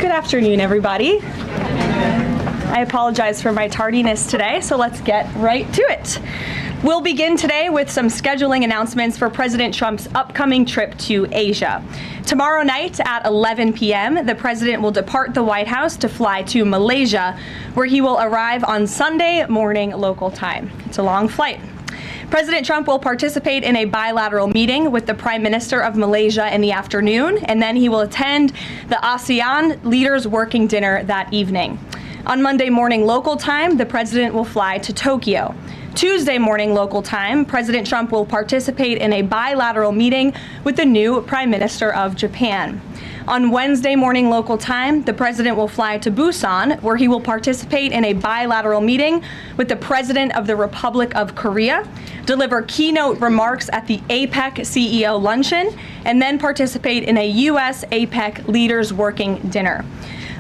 Good afternoon, everybody. I apologize for my tardiness today, so let's get right to it. We'll begin today with some scheduling announcements for President Trump's upcoming trip to Asia. Tomorrow night at 11 p.m., the president will depart the White House to fly to Malaysia, where he will arrive on Sunday morning local time. It's a long flight. President Trump will participate in a bilateral meeting with the Prime Minister of Malaysia in the afternoon, and then he will attend the ASEAN Leaders Working Dinner that evening. On Monday morning local time, the president will fly to Tokyo. Tuesday morning local time, President Trump will participate in a bilateral meeting with the new Prime Minister of Japan. On Wednesday morning local time, the president will fly to Busan, where he will participate in a bilateral meeting with the President of the Republic of Korea, deliver keynote remarks at the APEC CEO luncheon, and then participate in a U.S. APEC Leaders Working Dinner.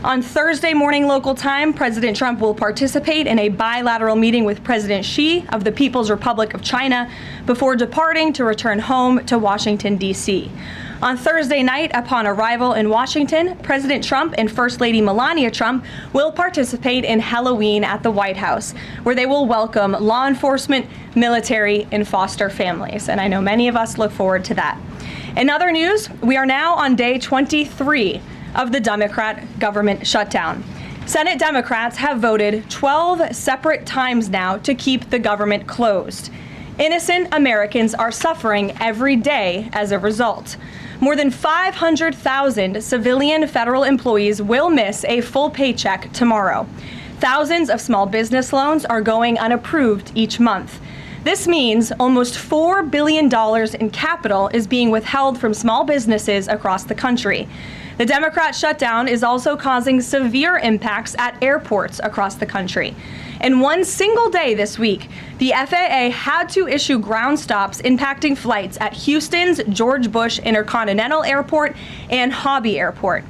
On Thursday morning local time, President Trump will participate in a bilateral meeting with President Xi of the People's Republic of China before departing to return home to Washington, D.C. On Thursday night, upon arrival in Washington, President Trump and First Lady Melania Trump will participate in Halloween at the White House, where they will welcome law enforcement, military, and foster families. And I know many of us look forward to that. In other news, we are now on day 23 of the Democrat government shutdown. Senate Democrats have voted 12 separate times now to keep the government closed. Innocent Americans are suffering every day as a result. More than 500,000 civilian federal employees will miss a full paycheck tomorrow. Thousands of small business loans are going unapproved each month. This means almost $4 billion in capital is being withheld from small businesses across the country. The Democrat shutdown is also causing severe impacts at airports across the country. In one single day this week, the FAA had to issue ground stops impacting flights at Houston's George Bush Intercontinental Airport and Hobby Airport.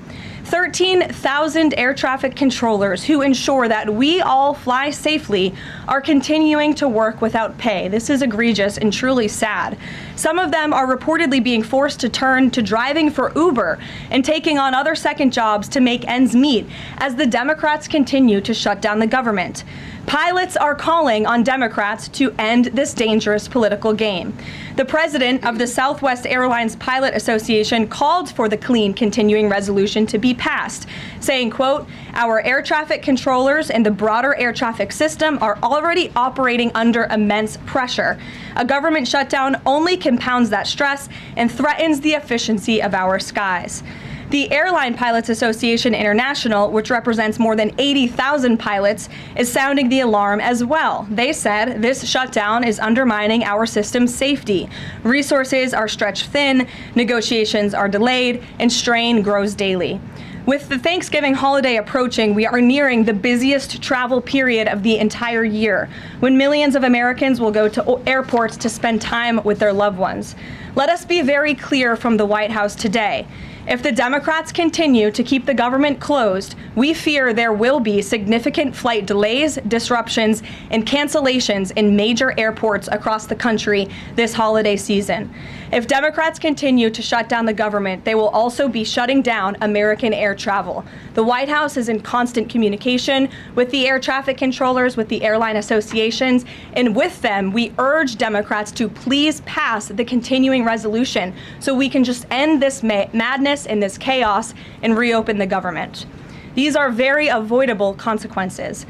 13,000 air traffic controllers who ensure that we all fly safely are continuing to work without pay. This is egregious and truly sad. Some of them are reportedly being forced to turn to driving for Uber and taking on other second jobs to make ends meet as the Democrats continue to shut down the government. Pilots are calling on Democrats to end this dangerous political game. The president of the Southwest Airlines Pilot Association called for the clean continuing resolution to be passed, saying, quote, "Our air traffic controllers and the broader air traffic system are already operating under immense pressure. A government shutdown only compounds that stress and threatens the efficiency of our skies." The Airline Pilots Association International, which represents more than 80,000 pilots, is sounding the alarm as well. They said this shutdown is undermining our system's safety. Resources are stretched thin, negotiations are delayed, and strain grows daily. With the Thanksgiving holiday approaching, we are nearing the busiest travel period of the entire year, when millions of Americans will go to airports to spend time with their loved ones. Let us be very clear from the White House today. If the Democrats continue to keep the government closed, we fear there will be significant flight delays, disruptions, and cancellations in major airports across the country this holiday season. If Democrats continue to shut down the government, they will also be shutting down American air travel. The White House is in constant communication with the air traffic controllers, with the airline associations, and with them, we urge Democrats to please pass the continuing resolution so we can just end this madness and this chaos and reopen the government. These are very avoidable consequences.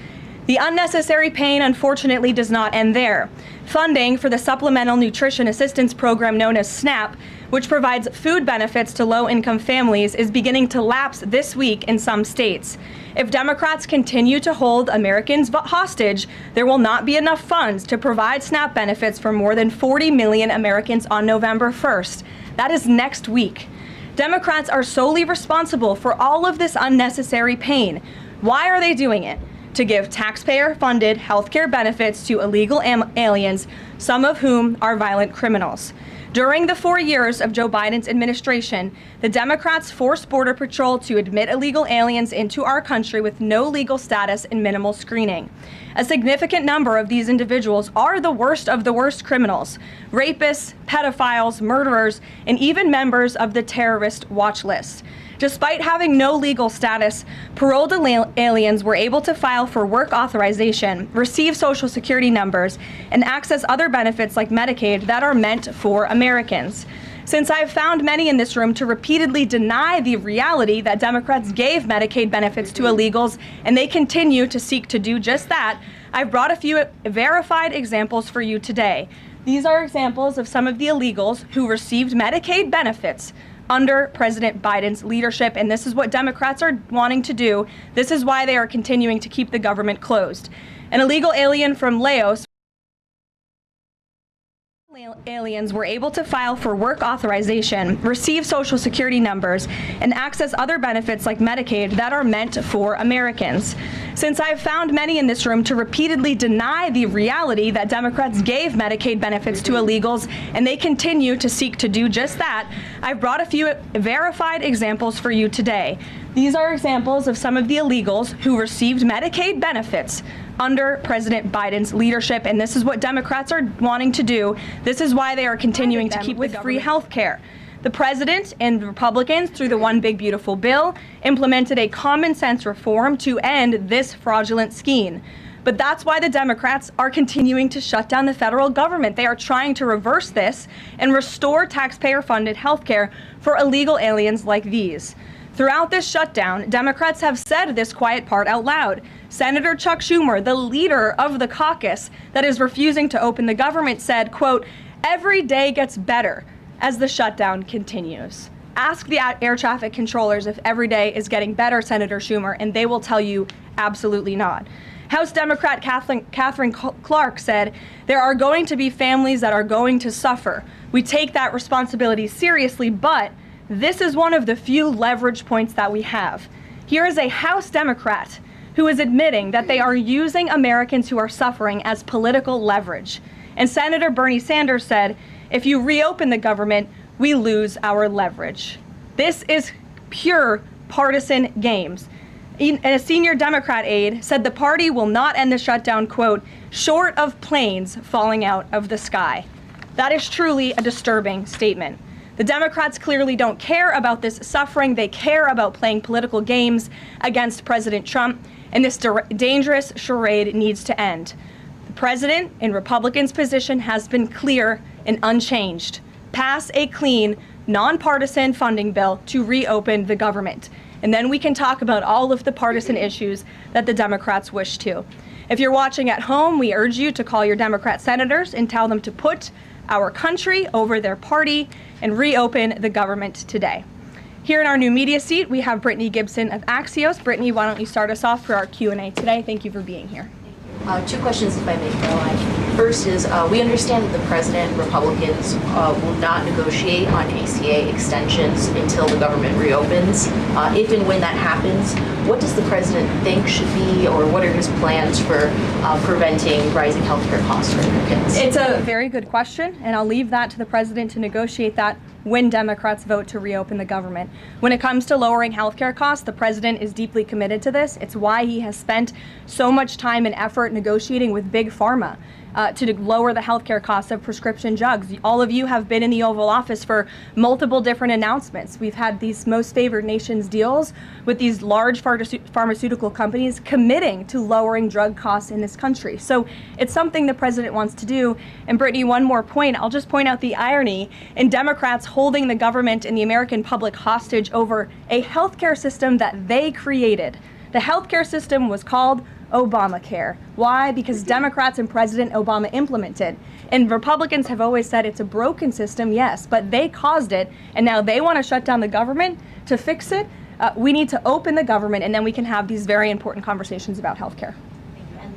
The unnecessary pain, unfortunately, does not end there. Funding for the Supplemental Nutrition Assistance Program known as SNAP, which provides food benefits to low-income families, is beginning to lapse this week in some states. If Democrats continue to hold Americans hostage, there will not be enough funds to provide SNAP benefits for more than 40 million Americans on November 1st. That is next week. Democrats are solely responsible for all of this unnecessary pain. Why are they doing it? To give taxpayer-funded health care benefits to illegal aliens, some of whom are violent criminals. During the 4 years of Joe Biden's administration, the Democrats forced Border Patrol to admit illegal aliens into our country with no legal status and minimal screening. A significant number of these individuals are the worst of the worst criminals: rapists, pedophiles, murderers, and even members of the terrorist watch list. Despite having no legal status, paroled aliens were able to file for work authorization, receive Social Security numbers, and access other benefits like Medicaid that are meant for Americans. Since I have found many in this room to repeatedly deny the reality that Democrats gave Medicaid benefits to illegals, and they continue to seek to do just that, I've brought a few verified examples for you today. These are examples of some of the illegals who received Medicaid benefits under President Biden's leadership, and this is what Democrats are wanting to do. This is why they are continuing to keep the government closed. An illegal alien from Laos. Aliens were able to file for work authorization, receive Social Security numbers, and access other benefits like Medicaid that are meant for Americans. Since I have found many in this room to repeatedly deny the reality that Democrats gave Medicaid benefits to illegals, and they continue to seek to do just that, I've brought a few verified examples for you today. These are examples of some of the illegals who received Medicaid benefits under President Biden's leadership, and this is what Democrats are wanting to do. This is why they are continuing to keep with free health care. The president and Republicans, through the One Big Beautiful Bill, implemented a common sense reform to end this fraudulent scheme. But that's why the Democrats are continuing to shut down the federal government. They are trying to reverse this and restore taxpayer-funded health care for illegal aliens like these. Throughout this shutdown, Democrats have said this quiet part out loud. Senator Chuck Schumer, the leader of the caucus that is refusing to open the government, said, quote, "Every day gets better as the shutdown continues." Ask the air traffic controllers if every day is getting better, Senator Schumer, and they will tell you absolutely not. House Democrat Catherine Clark said, "There are going to be families that are going to suffer. We take that responsibility seriously, but this is one of the few leverage points that we have." Here is a House Democrat who is admitting that they are using Americans who are suffering as political leverage. And Senator Bernie Sanders said, "If you reopen the government, we lose our leverage." This is pure partisan games. And a senior Democrat aide said the party will not end the shutdown, quote, "short of planes falling out of the sky." That is truly a disturbing statement. The Democrats clearly don't care about this suffering. They care about playing political games against President Trump, and this dangerous charade needs to end. The president and Republicans' position has been clear and unchanged. Pass a clean, nonpartisan funding bill to reopen the government. And then we can talk about all of the partisan issues that the Democrats wish to. If you're watching at home, we urge you to call your Democrat senators and tell them to put our country over their party and reopen the government today. Here in our new media seat, we have Brittany Gibson of Axios. Brittany, why don't you start us off for our Q&A today? Thank you for being here. Two questions, if I may, Karoline. First is, we understand that the president and Republicans will not negotiate on ACA extensions until the government reopens. If and when that happens, what does the president think should be, or what are his plans for preventing rising healthcare costs for Americans? It's a very good question, and I'll leave that to the president to negotiate that when Democrats vote to reopen the government. When it comes to lowering healthcare costs, the president is deeply committed to this. It's why he has spent so much time and effort negotiating with Big Pharma to lower the healthcare costs of prescription drugs. All of you have been in the Oval Office for multiple different announcements. We've had these most favored nations deals with these large pharmaceutical companies committing to lowering drug costs in this country. So it's something the president wants to do. And Brittany, one more point. I'll just point out the irony in Democrats holding the government and the American public hostage over a healthcare system that they created. The healthcare system was called Obamacare. Why? Because Democrats and President Obama implemented. And Republicans have always said it's a broken system, yes, but they caused it, and now they want to shut down the government to fix it. We need to open the government, and then we can have these very important conversations about healthcare.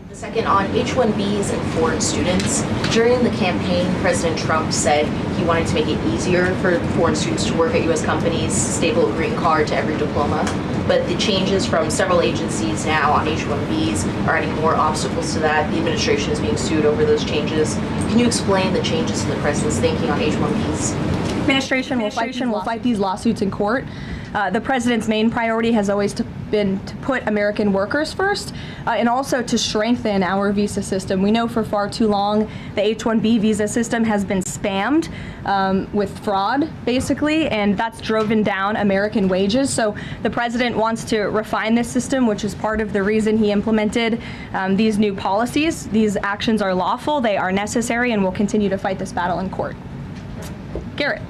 The second, on H-1Bs and foreign students, during the campaign, President Trump said he wanted to make it easier for foreign students to work at U.S. companies, stable green card to every diploma. But the changes from several agencies now on H-1Bs are adding more obstacles to that. The administration is being sued over those changes. Can you explain the changes in the president's thinking on H-1Bs? Administration will fight these lawsuits in court. The president's main priority has always been to put American workers first and also to strengthen our visa system. We know for far too long the H-1B visa system has been spammed with fraud, basically, and that's driven down American wages. So the president wants to refine this system, which is part of the reason he implemented these new policies. These actions are lawful, they are necessary, and we'll continue to fight this battle in court. Garrett.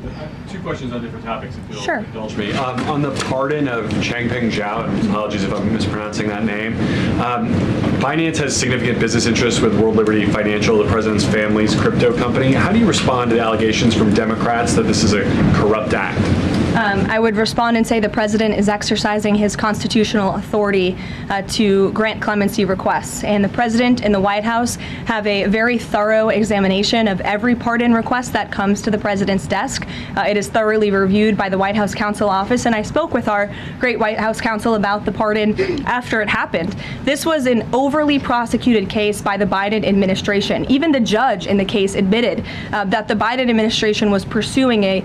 Two questions on different topics, if you'll Sure. indulge me. On the pardon of Changpeng Zhao, and apologies if I'm mispronouncing that name, Binance has significant business interests with World Liberty Financial, the president's family's crypto company. How do you respond to the allegations from Democrats that this is a corrupt act? I would respond and say the president is exercising his constitutional authority to grant clemency requests. And the president and the White House have a very thorough examination of every pardon request that comes to the president's desk. It is thoroughly reviewed by the White House Counsel Office, and I spoke with our great White House counsel about the pardon after it happened. This was an overly prosecuted case by the Biden administration. Even the judge in the case admitted that the Biden administration was pursuing a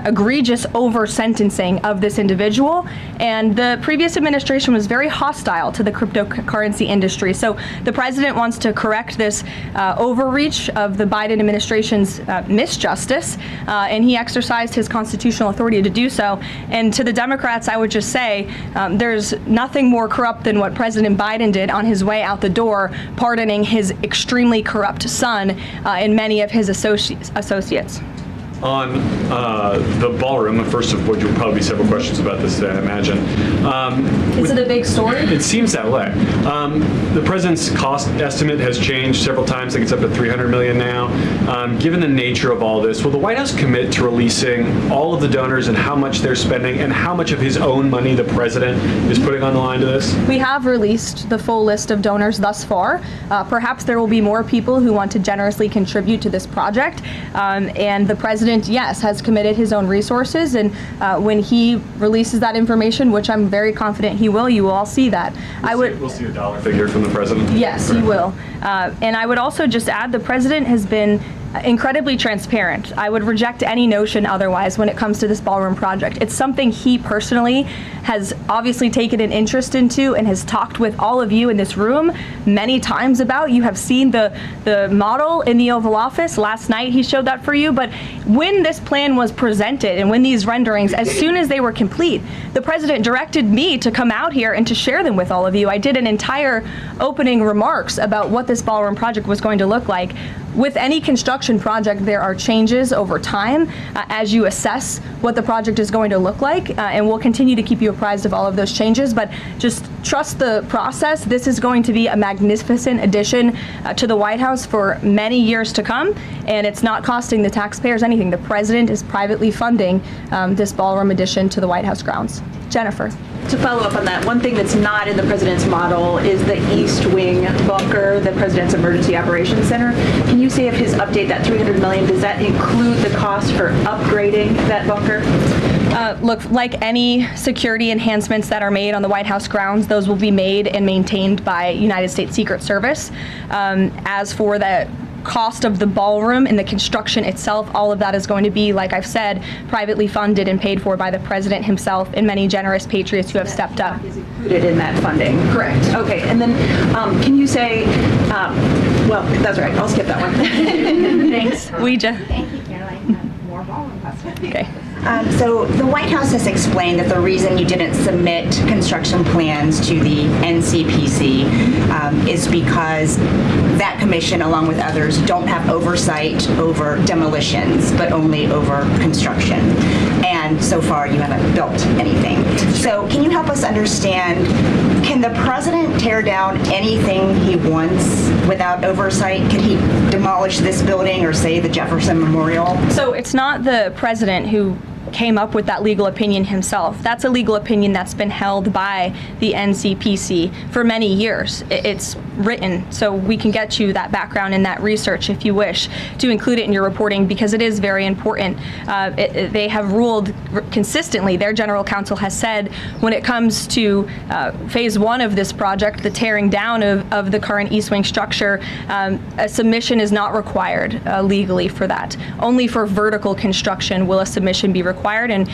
egregious over-sentencing of this individual, and the previous administration was very hostile to the cryptocurrency industry. So the president wants to correct this overreach of the Biden administration's misjustice, and he exercised his constitutional authority to do so. And to the Democrats, I would just say there's nothing more corrupt than what President Biden did on his way out the door, pardoning his extremely corrupt son and many of his associates. On the ballroom, first of which will probably be several questions about this today, I imagine. Is it a big story? It seems that way. The president's cost estimate has changed several times. I think it's up to $300 million now. Given the nature of all this, will the White House commit to releasing all of the donors and how much they're spending and how much of his own money the president is putting on the line to this? We have released the full list of donors thus far. Perhaps there will be more people who want to generously contribute to this project, and the president, yes, has committed his own resources, and when he releases that information, which I'm very confident he will, you will all see that. We'll see a dollar figure from the president? Yes, you will. And I would also just add the president has been incredibly transparent. I would reject any notion otherwise when it comes to this ballroom project. It's something he personally has obviously taken an interest into and has talked with all of you in this room many times about. You have seen the model in the Oval Office. Last night he showed that for you. But when this plan was presented and when these renderings, as soon as they were complete, the president directed me to come out here and to share them with all of you. I did an entire opening remarks about what this ballroom project was going to look like. With any construction project, there are changes over time as you assess what the project is going to look like, and we'll continue to keep you apprised of all of those changes, but just trust the process. This is going to be a magnificent addition to the White House for many years to come, and it's not costing the taxpayers anything. The president is privately funding this ballroom addition to the White House grounds. Jennifer. To follow up on that, one thing that's not in the president's model is the East Wing bunker, the president's emergency operations center. Can you say if his update, that $300 million, does that include the cost for upgrading that bunker? Look, like any security enhancements that are made on the White House grounds, those will be made and maintained by United States Secret Service. As for the cost of the ballroom and the construction itself, all of that is going to be, like I've said, privately funded and paid for by the president himself and many generous patriots who have stepped up. Is included in that funding? Correct. Okay, and then can you say, well, that's all right, I'll skip that one. Thanks. Ouija. Thank you, Karoline. More ballroom questions. Okay. So the White House has explained that the reason you didn't submit construction plans to the NCPC is because that commission, along with others, don't have oversight over demolitions, but only over construction. And so far, you haven't built anything. So can you help us understand, can the president tear down anything he wants without oversight? Could he demolish this building or, say, the Jefferson Memorial? So it's not the president who came up with that legal opinion himself. That's a legal opinion that's been held by the NCPC for many years. It's written, so we can get you that background and that research if you wish to include it in your reporting, because it is very important. They have ruled consistently, their general counsel has said, when it comes to phase one of this project, the tearing down of the current East Wing structure, a submission is not required legally for that. Only for vertical construction will a submission be required required, and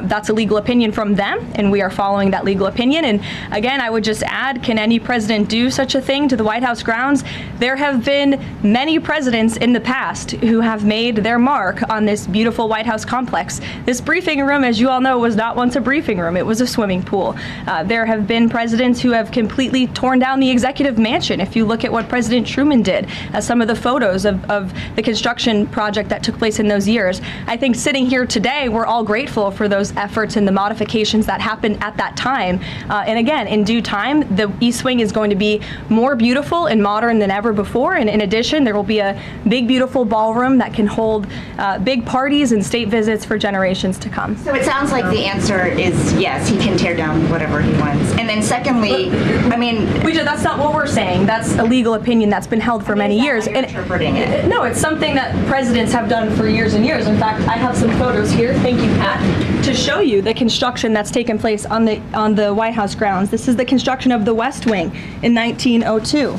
that's a legal opinion from them, and we are following that legal opinion. And again, I would just add, can any president do such a thing to the White House grounds? There have been many presidents in the past who have made their mark on this beautiful White House complex. This briefing room, as you all know, was not once a briefing room. It was a swimming pool. There have been presidents who have completely torn down the executive mansion. If you look at what President Truman did, some of the photos of the construction project that took place in those years, I think sitting here today, we're all grateful for those efforts and the modifications that happened at that time. And again, in due time, the East Wing is going to be more beautiful and modern than ever before. And in addition, there will be a big, beautiful ballroom that can hold big parties and state visits for generations to come. So it sounds like the answer is yes, he can tear down whatever he wants. And then secondly, I mean, that's not what we're saying. That's a legal opinion that's been held for many years. And interpreting it. No, it's something that presidents have done for years and years. In fact, I have some photos here, thank you, Pat, to show you the construction that's taken place on the White House grounds. This is the construction of the West Wing in 1902.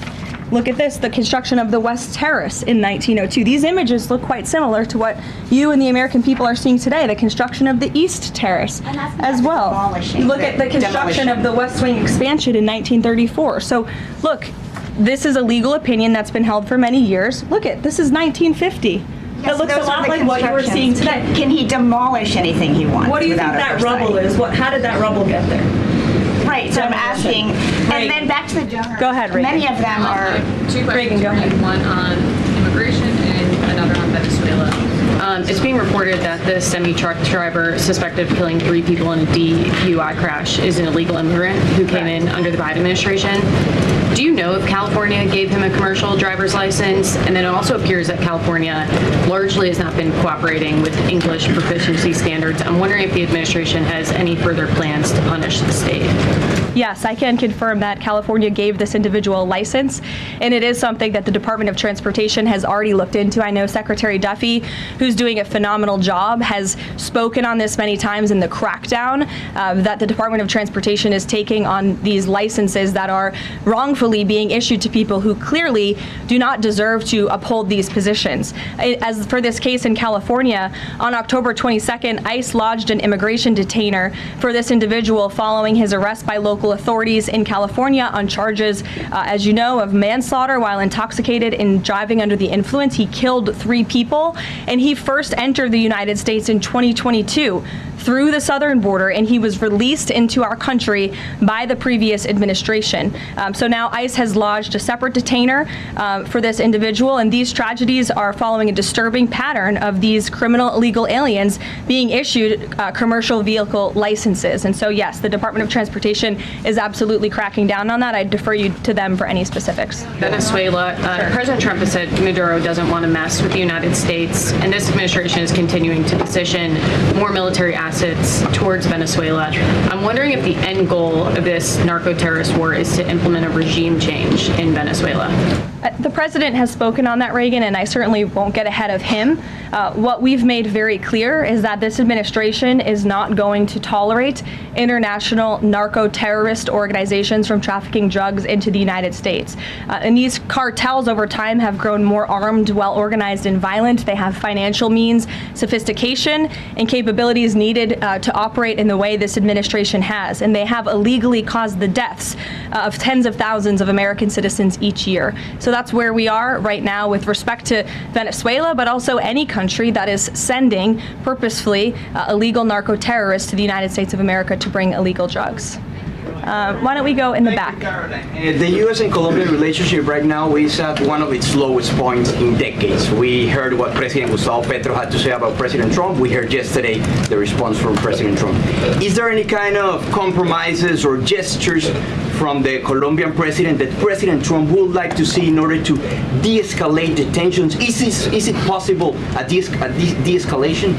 Look at this, the construction of the West Terrace in 1902. These images look quite similar to what you and the American people are seeing today, the construction of the East Terrace as well. Look at the construction of the West Wing expansion in 1934. So look, this is a legal opinion that's been held for many years. Look at, this is 1950. It looks a lot like what you were seeing today. Can he demolish anything he wants? What do you think that rubble is? How did that rubble get there? Right, so I'm asking, and then back to the donors. Go ahead, Reagan. Many of them are. Two questions. Reagan, go ahead. One on immigration and another on Venezuela. It's being reported that the semi-truck driver suspected of killing 3 people in a DUI crash is an illegal immigrant who came in under the Biden administration. Do you know if California gave him a commercial driver's license? And then it also appears that California largely has not been cooperating with English proficiency standards. I'm wondering if the administration has any further plans to punish the state. Yes, I can confirm that California gave this individual a license, and it is something that the Department of Transportation has already looked into. I know Secretary Duffy, who's doing a phenomenal job, has spoken on this many times in the crackdown that the Department of Transportation is taking on these licenses that are wrongfully being issued to people who clearly do not deserve to uphold these positions. As for this case in California, on October 22nd, ICE lodged an immigration detainer for this individual following his arrest by local authorities in California on charges, as you know, of manslaughter while intoxicated and driving under the influence. He killed 3 people, and he first entered the United States in 2022 through the southern border, and he was released into our country by the previous administration. So now ICE has lodged a separate detainer for this individual, and these tragedies are following a disturbing pattern of these criminal illegal aliens being issued commercial vehicle licenses. And so yes, the Department of Transportation is absolutely cracking down on that. I defer you to them for any specifics. Venezuela, President Trump has said Maduro doesn't want to mess with the United States, and this administration is continuing to position more military assets towards Venezuela. I'm wondering if the end goal of this narco-terrorist war is to implement a regime change in Venezuela. The president has spoken on that, Reagan, and I certainly won't get ahead of him. What we've made very clear is that this administration is not going to tolerate international narco-terrorist organizations from trafficking drugs into the United States. And these cartels over time have grown more armed, well-organized, and violent. They have financial means, sophistication, and capabilities needed to operate in the way this administration has. And they have illegally caused the deaths of tens of thousands of American citizens each year. So that's where we are right now with respect to Venezuela, but also any country that is sending purposefully illegal narco-terrorists to the United States of America to bring illegal drugs. Why don't we go in the back? The U.S. and Colombian relationship right now is at one of its lowest points in decades. We heard what President Gustavo Petro had to say about President Trump. We heard yesterday the response from President Trump. Is there any kind of compromises or gestures from the Colombian president that President Trump would like to see in order to de-escalate the tensions? Is it possible a de-escalation?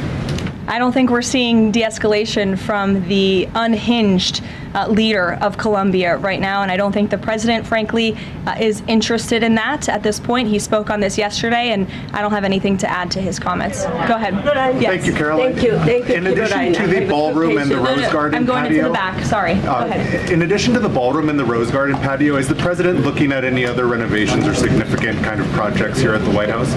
I don't think we're seeing de-escalation from the unhinged leader of Colombia right now, and I don't think the president, frankly, is interested in that at this point. He spoke on this yesterday, and I don't have anything to add to his comments. Go ahead. Yes. Thank you, Caroline. Thank you. In addition to the ballroom and the Rose Garden I'm going patio, into the back. Sorry. Go ahead. In addition to the ballroom and the Rose Garden patio, is the president looking at any other renovations or significant kind of projects here at the White House?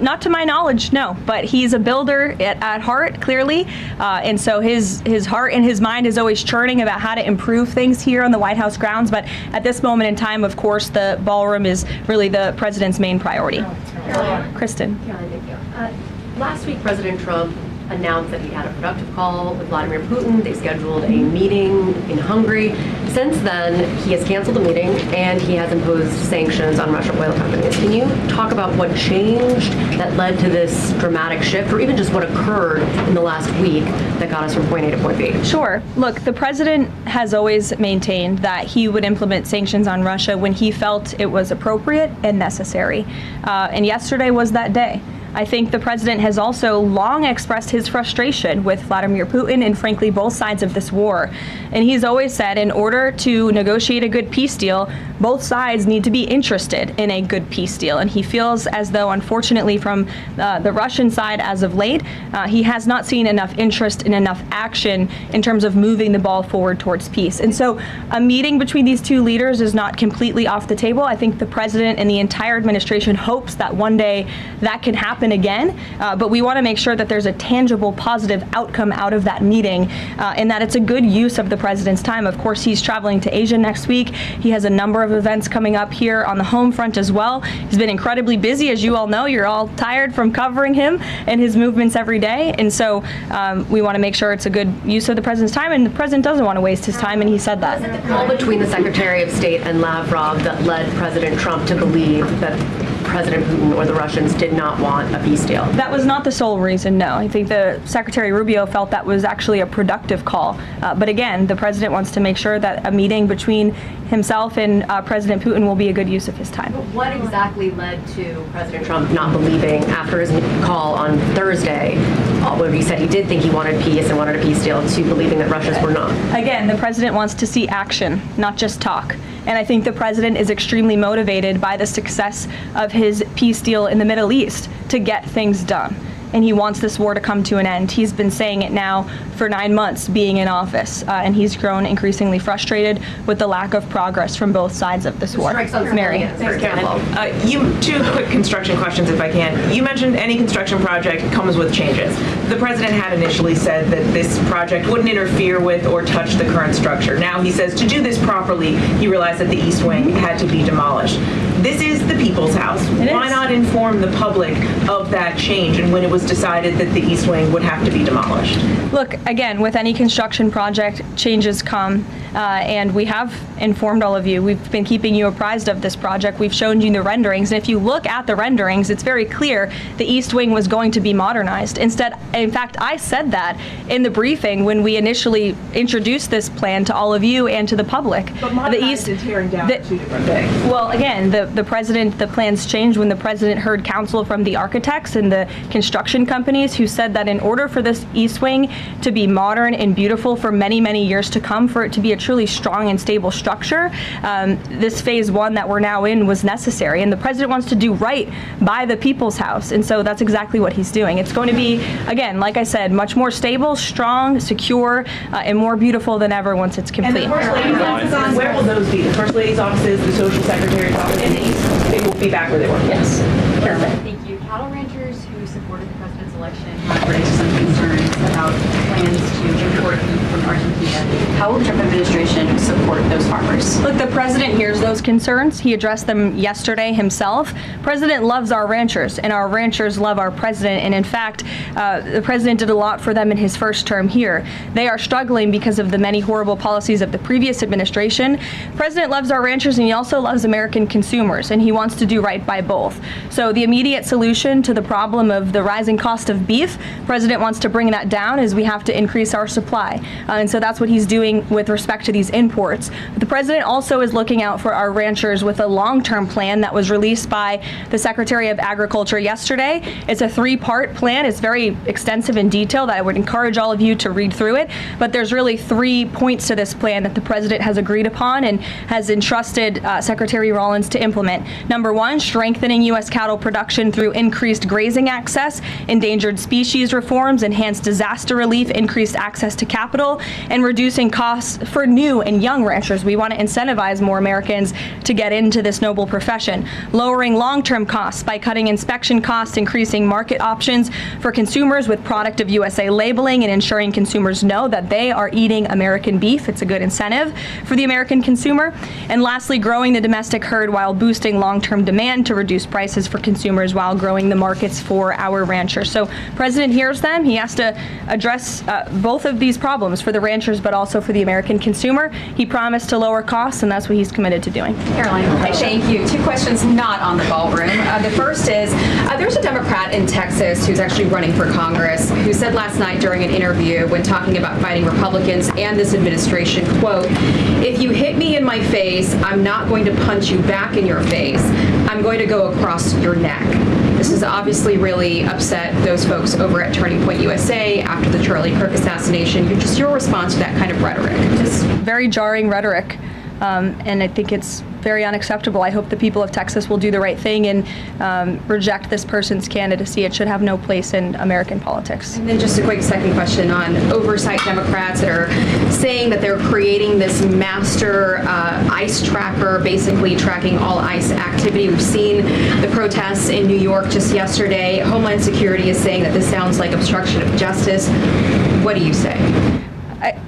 Not to my knowledge, no. But he's a builder at heart. clearly. And so his heart and his mind is always churning about how to improve things here on the White House grounds. But at this moment in time, of course, the ballroom is really the president's main priority. Kristen. Last week, President Trump announced that he had a productive call with Vladimir Putin. They scheduled a meeting in Hungary. Since then, he has canceled the meeting and he has imposed sanctions on Russian oil companies. Can you talk about what changed that led to this dramatic shift, or even just what occurred in the last week that got us from point A to point B? Sure. Look, the president has always maintained that he would implement sanctions on Russia when he felt it was appropriate and necessary. And yesterday was that day. I think the president has also long expressed his frustration with Vladimir Putin and, frankly, both sides of this war. And he's always said in order to negotiate a good peace deal, both sides need to be interested in a good peace deal. And he feels as though, unfortunately, from the Russian side as of late, he has not seen enough interest and enough action in terms of moving the ball forward towards peace. And so a meeting between these two leaders is not completely off the table. I think the president and the entire administration hopes that one day that can happen again, but we want to make sure that there's a tangible, positive outcome out of that meeting, and that it's a good use of the president's time. Of course, he's traveling to Asia next week. He has a number of events coming up here on the home front as well. He's been incredibly busy, as you all know. You're all tired from covering him and his movements every day, and so we want to make sure it's a good use of the president's time, and the president doesn't want to waste his time, and he said that. Was it the call between the Secretary of State and Lavrov that led President Trump to believe that President Putin or the Russians did not want a peace deal? That was not the sole reason, no. I think the Secretary Rubio felt that was actually a productive call. But again, the president wants to make sure that a meeting between himself and President Putin will be a good use of his time. But what exactly led to President Trump not believing, after his call on Thursday, where he said he did think he wanted peace and wanted a peace deal, to believing that Russians were not? Again, the president wants to see action, not just talk. And I think the president is extremely motivated by the success of his peace deal in the Middle East to get things done. And he wants this war to come to an end. He's been saying it now for 9 months being in office, and he's grown increasingly frustrated with the lack of progress from both sides of this war. Mary. For example. Two quick construction questions, if I can. You mentioned any construction project comes with changes. The president had initially said that this project wouldn't interfere with or touch the current structure. Now he says to do this properly, he realized that the East Wing had to be demolished. This is the people's house. Why not inform the public of that change and when it was decided that the East Wing would have to be demolished? Look, again, with any construction project, changes come, and we have informed all of you. We've been keeping you apprised of this project. We've shown you the renderings, and if you look at the renderings, it's very clear the East Wing was going to be modernized. Instead, in fact, I said that in the briefing when we initially introduced this plan to all of you and to the public. But modernized and tearing down are two different things. Well, again, the plans changed when the president heard counsel from the architects and the construction companies who said that in order for this East Wing to be modern and beautiful for many, many years to come, for it to be a truly strong and stable structure, this phase one that we're now in was necessary. And the president wants to do right by the people's house. And so that's exactly what he's doing. It's going to be, again, like I said, much more stable, strong, secure, and more beautiful than ever once it's complete. And the First Lady's offices, where will those be? The First Lady's offices, the Social Secretary's office in the East? They will be back where they were. Yes. Perfect. Thank you. Cattle ranchers who supported the president's election have raised some concerns about plans to import beef from Argentina. How will the Trump administration support those farmers? Look, the president hears those concerns. He addressed them yesterday himself. President loves our ranchers, and our ranchers love our president. And in fact, the president did a lot for them in his first term here. They are struggling because of the many horrible policies of the previous administration. The president loves our ranchers, and he also loves American consumers, and he wants to do right by both. So the immediate solution to the problem of the rising cost of beef, the president wants to bring that down as we have to increase our supply. And so that's what he's doing with respect to these imports. But the president also is looking out for our ranchers with a long-term plan that was released by the Secretary of Agriculture yesterday. It's a 3-part plan. It's very extensive and detailed. I would encourage all of you to read through it. But there's really 3 points to this plan that the president has agreed upon and has entrusted Secretary Rollins to implement. Number 1, strengthening U.S. cattle production through increased grazing access, endangered species reforms, enhanced disaster disaster relief, increased access to capital, and reducing costs for new and young ranchers. We want to incentivize more Americans to get into this noble profession. Lowering long-term costs by cutting inspection costs, increasing market options for consumers with Product of USA labeling, and ensuring consumers know that they are eating American beef. It's a good incentive for the American consumer. And lastly, growing the domestic herd while boosting long-term demand to reduce prices for consumers while growing the markets for our ranchers. So President hears them. He has to address both of these problems for the ranchers, but also for the American consumer. He promised to lower costs, and that's what he's committed to doing. Caroline. Thank you. Two questions not on the ballroom. The first is, there's a Democrat in Texas who's actually running for Congress who said last night during an interview when talking about fighting Republicans and this administration, quote, "If you hit me in my face, I'm not going to punch you back in your face. I'm going to go across your neck." This has obviously really upset those folks over at Turning Point USA after the Charlie Kirk assassination. Just your response to that kind of rhetoric. Just very jarring rhetoric. And I think it's very unacceptable. I hope the people of Texas will do the right thing and reject this person's candidacy. It should have no place in American politics. And then just a quick second question on oversight Democrats that are saying that they're creating this master ICE tracker, basically tracking all ICE activity. We've seen the protests in New York just yesterday. Homeland Security is saying that this sounds like obstruction of justice. What do you say?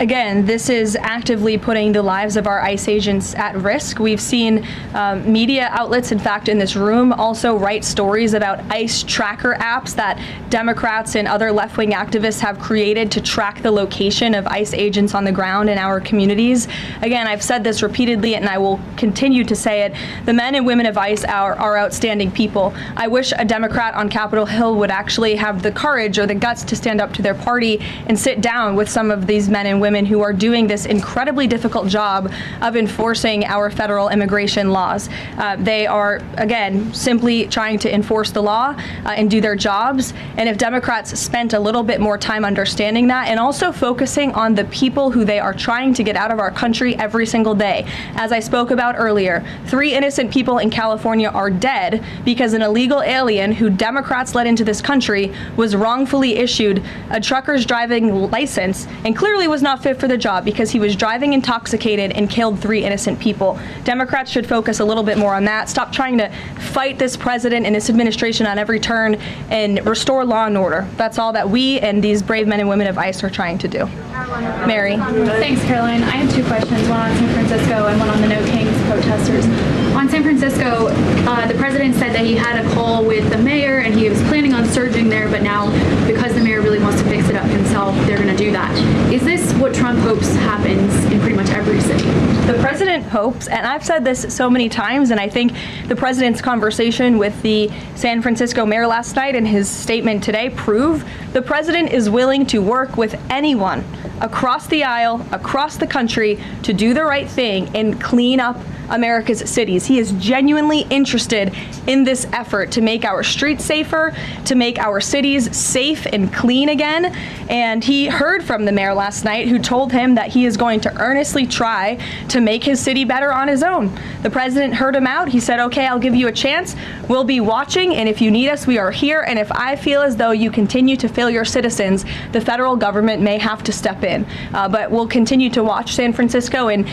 Again, this is actively putting the lives of our ICE agents at risk. We've seen media outlets, in fact, in this room, also write stories about ICE tracker apps that Democrats and other left-wing activists have created to track the location of ICE agents on the ground in our communities. Again, I've said this repeatedly, and I will continue to say it. The men and women of ICE are outstanding people. I wish a Democrat on Capitol Hill would actually have the courage or the guts to stand up to their party and sit down with some of these men and women who are doing this incredibly difficult job of enforcing our federal immigration laws. They are, again, simply trying to enforce the law and do their jobs. And if Democrats spent a little bit more time understanding that and also focusing on the people who they are trying to get out of our country every single day. As I spoke about earlier, 3 innocent people in California are dead because an illegal alien who Democrats let into this country was wrongfully issued a trucker's driving license and clearly was not fit for the job because he was driving intoxicated and killed 3 innocent people. Democrats should focus a little bit more on that. Stop trying to fight this president and this administration on every turn and restore law and order. That's all that we and these brave men and women of ICE are trying to do. Mary. Thanks, Caroline. I have 2 questions, one on San Francisco and one on the No Kings protesters. On San Francisco, the president said that he had a call with the mayor and he was planning on surging there, but now because the mayor really wants to fix it up himself, they're going to do that. Is this what Trump hopes happens in pretty much every city? The president hopes, and I've said this so many times, and I think the president's conversation with the San Francisco mayor last night and his statement today prove the president is willing to work with anyone across the aisle, across the country, to do the right thing and clean up America's cities. He is genuinely interested in this effort to make our streets safer, to make our cities safe and clean again. And he heard from the mayor last night who told him that he is going to earnestly try to make his city better on his own. The president heard him out. He said, okay, I'll give you a chance. We'll be watching, and if you need us, we are here. And if I feel as though you continue to fail your citizens, the federal government may have to step in. But we'll continue to watch San Francisco, and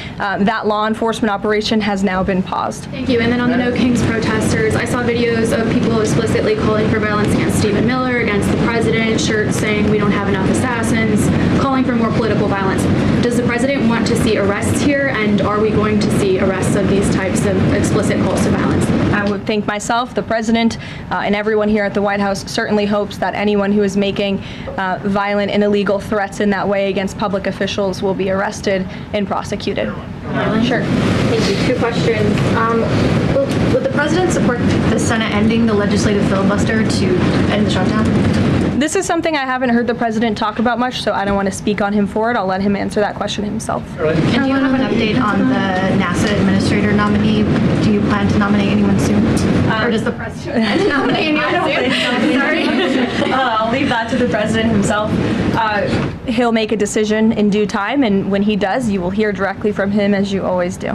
that law enforcement operation has now been paused. Thank you. And then on the No Kings protesters, I saw videos of people explicitly calling for violence against Stephen Miller, against the president, shirts saying we don't have enough assassins, calling for more political violence. Does the president want to see arrests here, and are we going to see arrests of these types of explicit calls to violence? I would think myself, the president, and everyone here at the White House certainly hopes that anyone who is making violent and illegal threats in that way against public officials will be arrested and prosecuted. Sure. Thank you. 2 questions. Would the president support the Senate ending the legislative filibuster to end the shutdown? This is something I haven't heard the president talk about much, so I don't want to speak on him for it. I'll let him answer that question himself. And do you have an update on the NASA administrator nominee? Do you plan to nominate anyone soon? Or does the president nominate anyone soon? Sorry. I'll leave that to the president himself. He'll make a decision in due time, and when he does, you will hear directly from him as you always do.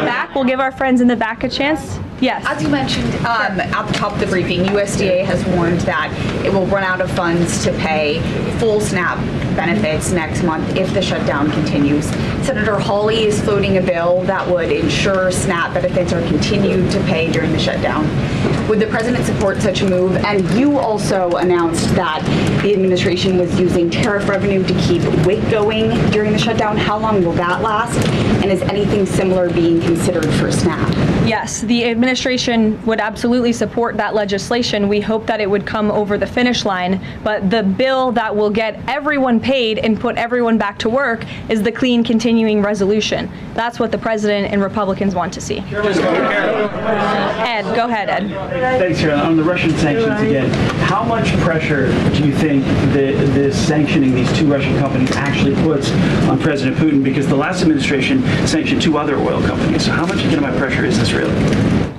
Back, we'll give our friends in the back a chance. Yes. As you mentioned at the top of the briefing, USDA has warned that it will run out of funds to pay full SNAP benefits next month if the shutdown continues. Senator Hawley is floating a bill that would ensure SNAP benefits are continued to pay during the shutdown. Would the president support such a move? And you also announced that the administration was using tariff revenue to keep WIC going during the shutdown. How long will that last? And is anything similar being considered for SNAP? Yes, the administration would absolutely support that legislation. We hope that it would come over the finish line, but the bill that will get everyone paid and put everyone back to work is the clean continuing resolution. That's what the president and Republicans want to see. Ed, go ahead, Ed. Thanks, Caroline. On the Russian sanctions again, how much pressure do you think the sanctioning these two Russian companies actually puts on President Putin? Because the last administration sanctioned two other oil companies. So how much again of pressure is this really?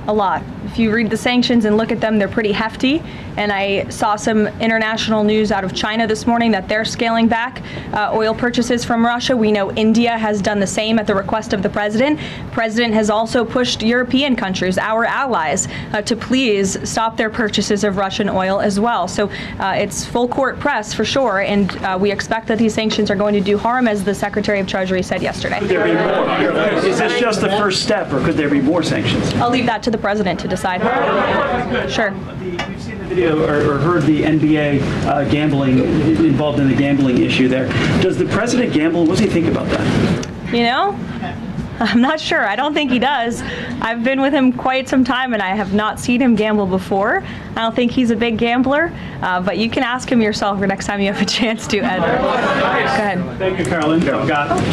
A lot. If you read the sanctions and look at them, they're pretty hefty. And I saw some international news out of China this morning that they're scaling back oil purchases from Russia. We know India has done the same at the request of the president. President has also pushed European countries, our allies, to please stop their purchases of Russian oil as well. So it's full court press for sure. And we expect that these sanctions are going to do harm, as the Secretary of Treasury said yesterday. Could there be more? Is this just the first step, or could there be more sanctions? I'll leave that to the president to decide. Sure. We've seen the video or heard the NBA gambling, involved in the gambling issue there. Does the president gamble? What does he think about that? You know, I'm not sure. I don't think he does. I've been with him quite some time, and I have not seen him gamble before. I don't think he's a big gambler, but you can ask him yourself the next time you have a chance to, Ed. Go ahead. Thank you, Karoline.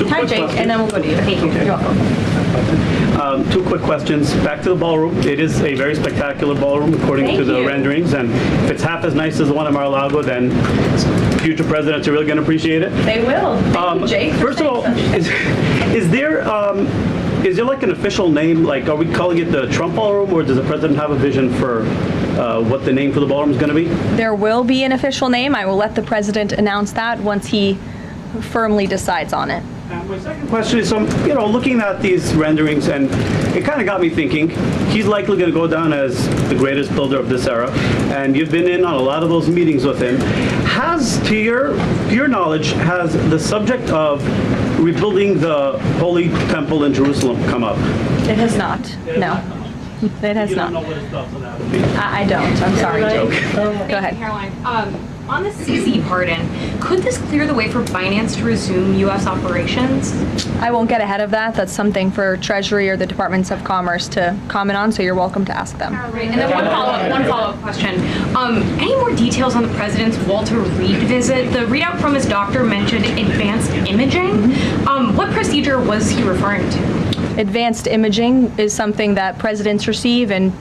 Hi, Jake, and then we'll go to you. Thank you. Okay. You're welcome. Two quick questions. Back to the ballroom. It is a very spectacular ballroom, according to the renderings. And if it's half as nice as the one in Mar-a-Lago, then future presidents are really going to appreciate it. They will. Thank you, Jake. First of all, is there like an official name? Like, are we calling it the Trump Ballroom, or does the president have a vision for what the name for the ballroom is going to be? There will be an official name. I will let the president announce that once he firmly decides on it. My second question is, looking at these renderings, and it kind of got me thinking, he's likely going to go down as the greatest builder of this era, and you've been in on a lot of those meetings with him. Has, to your knowledge, has the subject of rebuilding the Holy Temple in Jerusalem come up? It has not, no. It has not. You don't know what his thoughts on that would be? I don't. I'm sorry, Jake. Go ahead. Caroline, on the CZ pardon, could this clear the way for Binance to resume U.S. operations? I won't get ahead of that. That's something for Treasury or the Departments of Commerce to comment on, so you're welcome to ask them. Right. And then one follow-up question. Any more details on the president's Walter Reed visit? The readout from his doctor mentioned advanced imaging. What procedure was he referring to? Advanced imaging is something that presidents receive and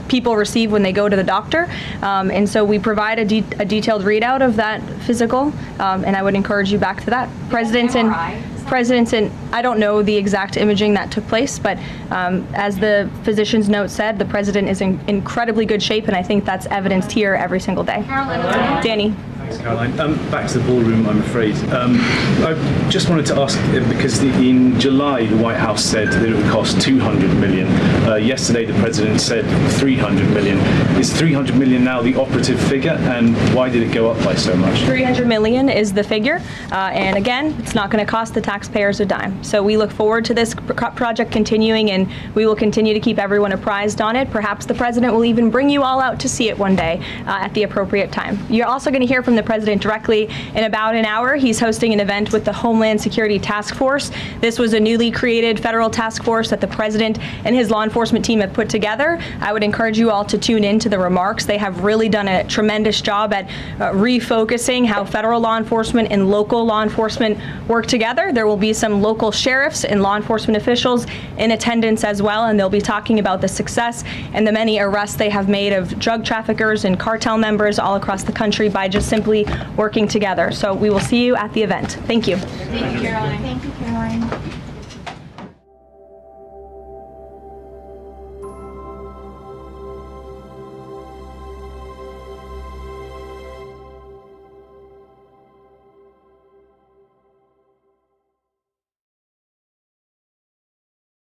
people receive when they go to the doctor, and so we provide a detailed readout of that physical, and I would encourage you back to that. Presidents and I don't know the exact imaging that took place, but as the physician's note said, the president is in incredibly good shape, and I think that's evidenced here every single day. Danny. Thanks, Caroline. Back to the ballroom, I'm afraid. I just wanted to ask, because in July, the White House said that it would cost $200 million. Yesterday, the president said $300 million. Is $300 million now the operative figure, and why did it go up by so much? $300 million is the figure, and again, it's not going to cost the taxpayers a dime. So we look forward to this project continuing, and we will continue to keep everyone apprised on it. Perhaps the president will even bring you all out to see it one day at the appropriate time. You're also going to hear from the president directly in about an hour. He's hosting an event with the Homeland Security Task Force. This was a newly created federal task force that the president and his law enforcement team have put together. I would encourage you all to tune in to the remarks. They have really done a tremendous job at refocusing how federal law enforcement and local law enforcement work together. There will be some local sheriffs and law enforcement officials in attendance as well, and they'll be talking about the success and the many arrests they have made of drug traffickers and cartel members all across the country by just simply working together. So we will see you at the event. Thank you. Thank you, Caroline. Thank you, Caroline.